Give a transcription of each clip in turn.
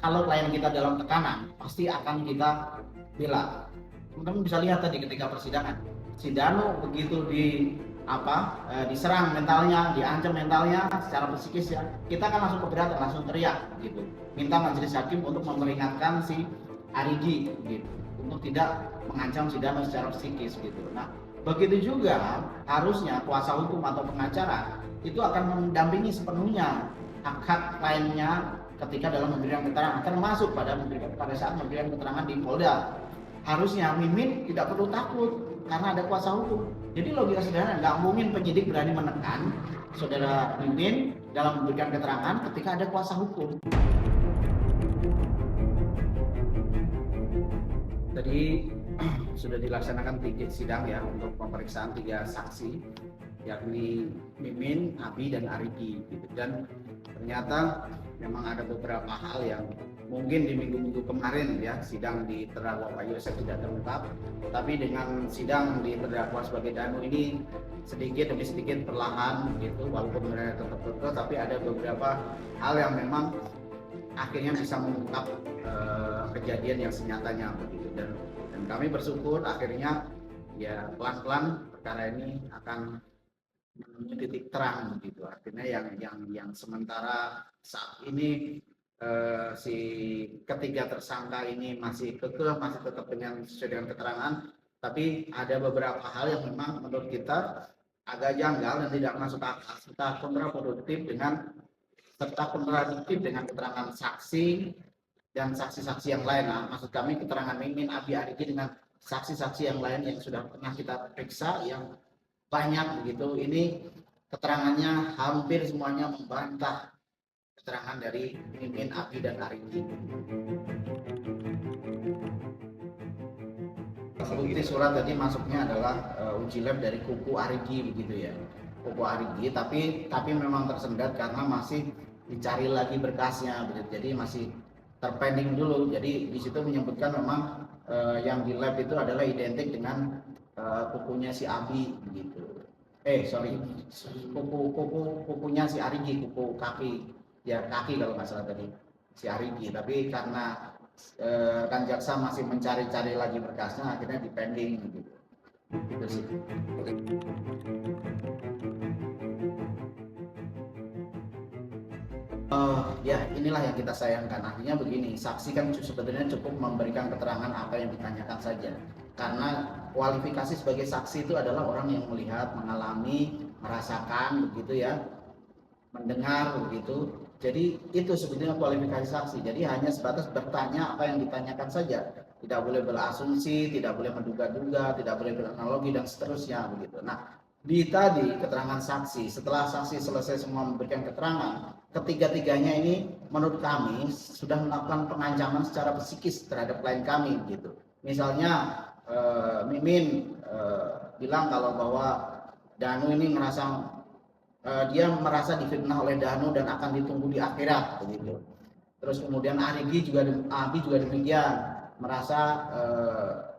kalau klien kita dalam tekanan, pasti akan kita bela. Teman-teman bisa lihat tadi ketika persidangan, si Danu begitu diserang mentalnya, diancam mentalnya secara psikis ya, kita kan langsung keberatan, langsung teriak gitu, minta majelis hakim untuk memperingatkan si Arigi gitu, untuk tidak mengancam si Danu secara psikis gitu. Nah, begitu juga harusnya kuasa hukum atau pengacara itu akan mendampingi sepenuhnya hak-hak kliennya ketika dalam memberikan keterangan, termasuk pada saat memberikan keterangan di Polda. Harusnya Mimin tidak perlu takut karena ada kuasa hukum. Jadi logika sederhana, nggak mungkin penyidik berani menekan saudara Mimin dalam memberikan keterangan ketika ada kuasa hukum. Tadi sudah dilaksanakan 3 sidang ya untuk pemeriksaan 3 saksi, yakni Mimin, Abi, dan Arigi gitu. Dan ternyata memang ada beberapa hal yang mungkin di minggu-minggu kemarin ya sidang di terdakwa Pak Yosef tidak terungkap, tapi dengan sidang di terdakwa sebagai Danu ini sedikit demi sedikit perlahan gitu, walaupun mereka tetap tertutup, tapi ada beberapa hal yang memang akhirnya bisa mengungkap kejadian yang senyatanya begitu. Dan kami bersyukur akhirnya ya pelan-pelan perkara ini akan menemui titik terang begitu. Artinya yang sementara saat ini si ketiga tersangka ini masih kekeh, masih tetap sesuai dengan keterangan, tapi ada beberapa hal yang memang menurut kita agak janggal dan tidak masuk akal serta kontraproduktif dengan keterangan saksi dan saksi-saksi yang lain. Nah, maksud kami keterangan Mimin, Abi, Arigi dengan saksi-saksi yang lain yang sudah pernah kita periksa yang banyak begitu. Ini keterangannya hampir semuanya membantah keterangan dari Mimin, Abi, dan Arigi. Bukti surat tadi masuknya adalah uji lab dari kuku Arigi begitu ya, kuku Arigi, tapi memang tersendat karena masih dicari lagi berkasnya begitu. Jadi masih terpending dulu. Jadi di situ menyebutkan memang yang di lab itu adalah identik dengan kukunya si Abi begitu. Kukunya si Arigi, kuku kaki kalau nggak salah tadi si Arigi. Tapi karena kan jaksa masih mencari-cari lagi berkasnya, akhirnya dipending gitu. Gitu sih. Ya inilah yang kita sayangkan. Artinya begini, saksi kan sebenarnya cukup memberikan keterangan apa yang ditanyakan saja, karena kualifikasi sebagai saksi itu adalah orang yang melihat, mengalami, merasakan begitu ya, mendengar begitu. Jadi itu sebetulnya kualifikasi saksi. Jadi hanya sebatas bertanya apa yang ditanyakan saja, tidak boleh berasumsi, tidak boleh menduga-duga, tidak boleh beranalogi dan seterusnya begitu. Nah, di tadi keterangan saksi, setelah saksi selesai semua memberikan keterangan, ketiga-tiganya ini menurut kami sudah melakukan pengancaman secara psikis terhadap klien kami gitu. Misalnya Mimin bilang kalau bahwa Danu ini dia merasa difitnah oleh Danu dan akan ditunggu di akhirat begitu. Terus kemudian Abi juga demikian, merasa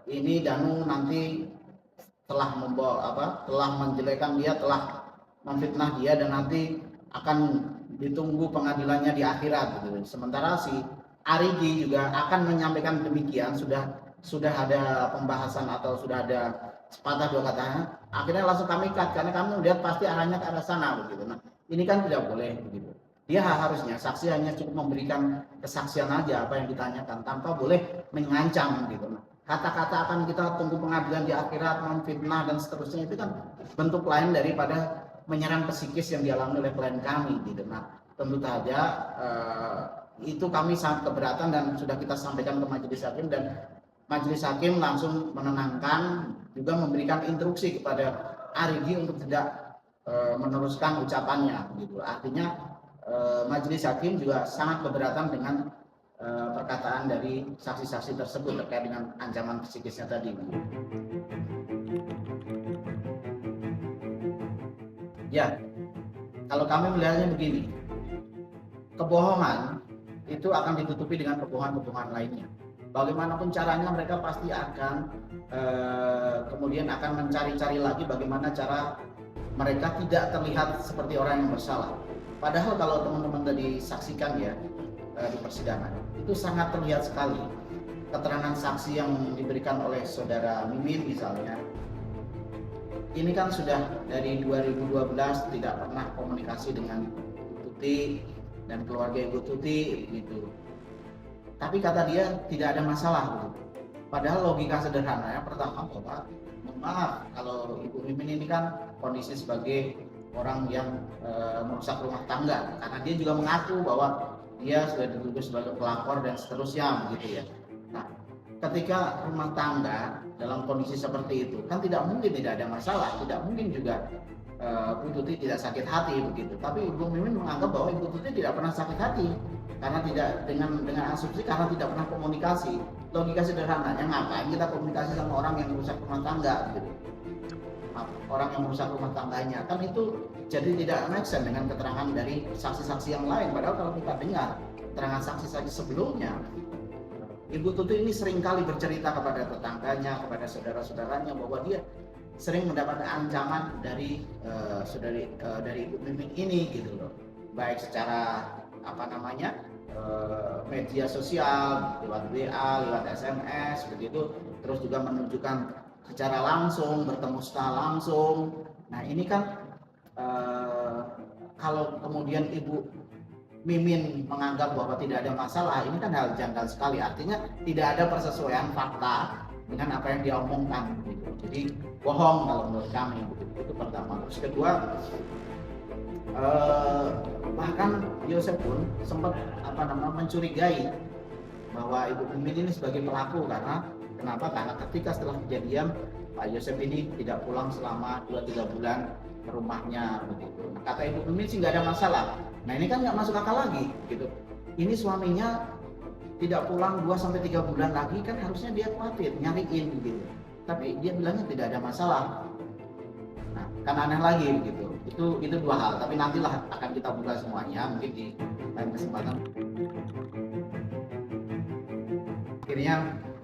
ini Danu nanti telah menjelekan dia, telah memfitnah dia dan nanti akan ditunggu pengadilannya di akhirat gitu. Sementara si Arigi juga akan menyampaikan demikian, sudah ada pembahasan atau sudah ada sepatah dua katanya, akhirnya langsung kami cut karena kami melihat pasti arahnya ke arah sana begitu. Nah, ini kan tidak boleh begitu. Dia harusnya saksi hanya cukup memberikan kesaksian aja apa yang ditanyakan tanpa boleh mengancam gitu. Nah, kata-kata akan kita tunggu pengadilan di akhirat, memfitnah dan seterusnya, itu kan bentuk lain daripada menyerang psikis yang dialami oleh klien kami gitu. Nah, tentu saja itu kami sangat keberatan dan sudah kita sampaikan ke majelis hakim, dan majelis hakim langsung menenangkan, juga memberikan instruksi kepada Arigi untuk tidak meneruskan ucapannya gitu. Artinya majelis hakim juga sangat keberatan dengan perkataan dari saksi-saksi tersebut terkait dengan ancaman psikisnya tadi. Ya, kalau kami melihatnya begini, kebohongan itu akan ditutupi dengan kebohongan-kebohongan lainnya. Bagaimanapun caranya mereka pasti akan kemudian akan mencari-cari lagi bagaimana cara mereka tidak terlihat seperti orang yang bersalah. Padahal kalau teman-teman tadi saksikan ya, di persidangan. Itu sangat terlihat sekali keterangan saksi yang diberikan oleh saudara Mimin misalnya. Ini kan sudah dari 2012 tidak pernah komunikasi dengan Ibu Tuti dan keluarga Ibu Tuti gitu. Tapi kata dia tidak ada masalah gitu. Padahal logika sederhananya pertama bahwa mohon maaf kalau Ibu Mimin ini kan kondisi sebagai orang yang merusak rumah tangga, karena dia juga mengaku bahwa dia sudah dituduh sebagai pelakor dan seterusnya begitu ya. Nah, ketika rumah tangga dalam kondisi seperti itu kan tidak mungkin tidak ada masalah, tidak mungkin juga Bu Tuti tidak sakit hati begitu. Tapi Ibu Mimin menganggap bahwa Ibu Tuti tidak pernah sakit hati karena tidak dengan asumsi karena tidak pernah komunikasi. Logika sederhananya ngapain kita komunikasi sama orang yang merusak rumah tangga gitu. Orang yang merusak rumah tangganya kan itu jadi tidak make sense dengan keterangan dari saksi-saksi yang lain. Padahal kalau kita dengar keterangan saksi-saksi sebelumnya, Ibu Tuti ini seringkali bercerita kepada tetangganya, kepada saudara-saudaranya bahwa dia sering mendapatkan ancaman dari dari Ibu Mimin ini gitu loh, baik secara media sosial, lewat WA, lewat SMS begitu, terus juga menunjukkan secara langsung, bertemu secara langsung. Nah ini kan kalau kemudian Ibu Mimin menganggap bahwa tidak ada masalah, ini kan hal janggal sekali. Artinya tidak ada persesuaian fakta dengan apa yang dia omongkan gitu. Jadi bohong kalau menurut kami begitu. Itu pertama. Terus kedua, bahkan Yosef pun sempat mencurigai bahwa Ibu Mimin ini sebagai pelaku. Karena kenapa? Karena ketika setelah kejadian Pak Yosef ini tidak pulang selama 2-3 bulan ke rumahnya begitu. Nah, kata Ibu Mimin sih nggak ada masalah. Nah ini kan nggak masuk akal lagi gitu. Ini suaminya tidak pulang 2-3 bulan lagi, kan harusnya dia khawatir nyariin gitu. Tapi dia bilangnya tidak ada masalah. Nah kan aneh lagi gitu. Itu dua hal. Tapi nantilah akan kita buka semuanya mungkin di lain kesempatan. Akhirnya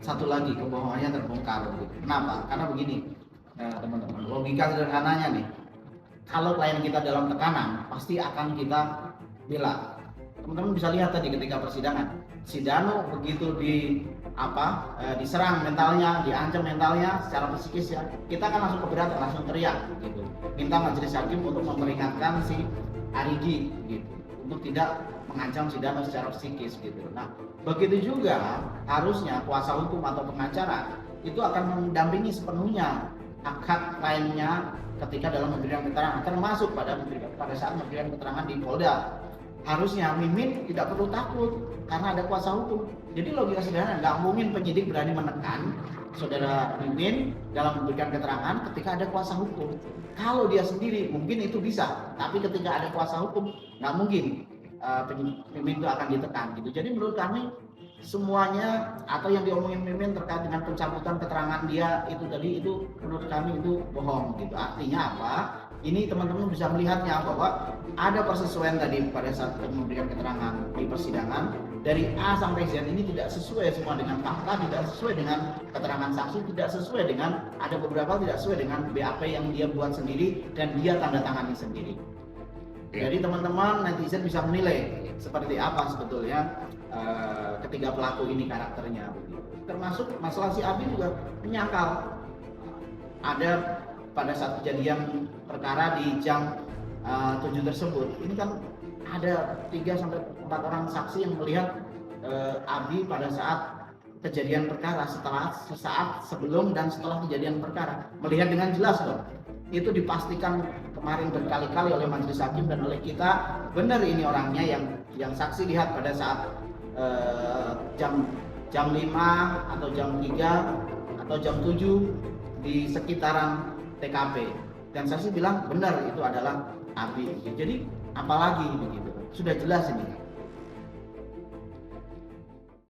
satu lagi kebohongannya terbongkar gitu. Kenapa? Karena begini teman-teman, logika sederhananya nih, kalau klien kita dalam tekanan pasti akan kita bela. Teman-teman bisa lihat tadi ketika persidangan, si Dano begitu diserang mentalnya, diancam mentalnya secara psikis ya, kita kan langsung keberatan, langsung teriak gitu, minta majelis hakim untuk memperingatkan si Arigi gitu, untuk tidak mengancam si Dano secara psikis gitu. Nah begitu juga harusnya kuasa hukum atau pengacara itu akan mendampingi sepenuhnya hak-hak kliennya ketika dalam memberikan keterangan, termasuk pada saat memberikan keterangan di Polda. Harusnya Mimin tidak perlu takut karena ada kuasa hukum. Jadi logika sederhana, nggak mungkin penyidik berani menekan saudara Mimin dalam memberikan keterangan ketika ada kuasa hukum. Kalau dia sendiri mungkin itu bisa, tapi ketika ada kuasa hukum nggak mungkin Mimin itu akan ditekan gitu. Jadi menurut kami semuanya atau yang diomongin Mimin terkait dengan pencabutan keterangan dia itu tadi, itu menurut kami itu bohong gitu. Artinya apa? Ini teman-teman bisa melihatnya bahwa ada persesuaian tadi pada saat memberikan keterangan di persidangan dari A sampai Z ini tidak sesuai semua dengan fakta, tidak sesuai dengan keterangan saksi, tidak sesuai dengan, ada beberapa tidak sesuai dengan BAP yang dia buat sendiri dan dia tanda tangani sendiri. Jadi teman-teman netizen bisa menilai seperti apa sebetulnya ketiga pelaku ini karakternya. Termasuk masalah si Abi juga menyangkal. Ada pada saat kejadian perkara di jam 7 tersebut, ini kan ada 3-4 orang saksi yang melihat Abi pada saat kejadian perkara, sesaat sebelum dan setelah kejadian perkara, melihat dengan jelas loh. Itu dipastikan kemarin berkali-kali oleh majelis hakim dan oleh kita, benar ini orangnya yang saksi lihat pada saat jam 5 atau jam 3 atau jam 7 di sekitaran TKP, dan saksi bilang benar itu adalah Abi. Jadi apalagi begitu, sudah jelas ini.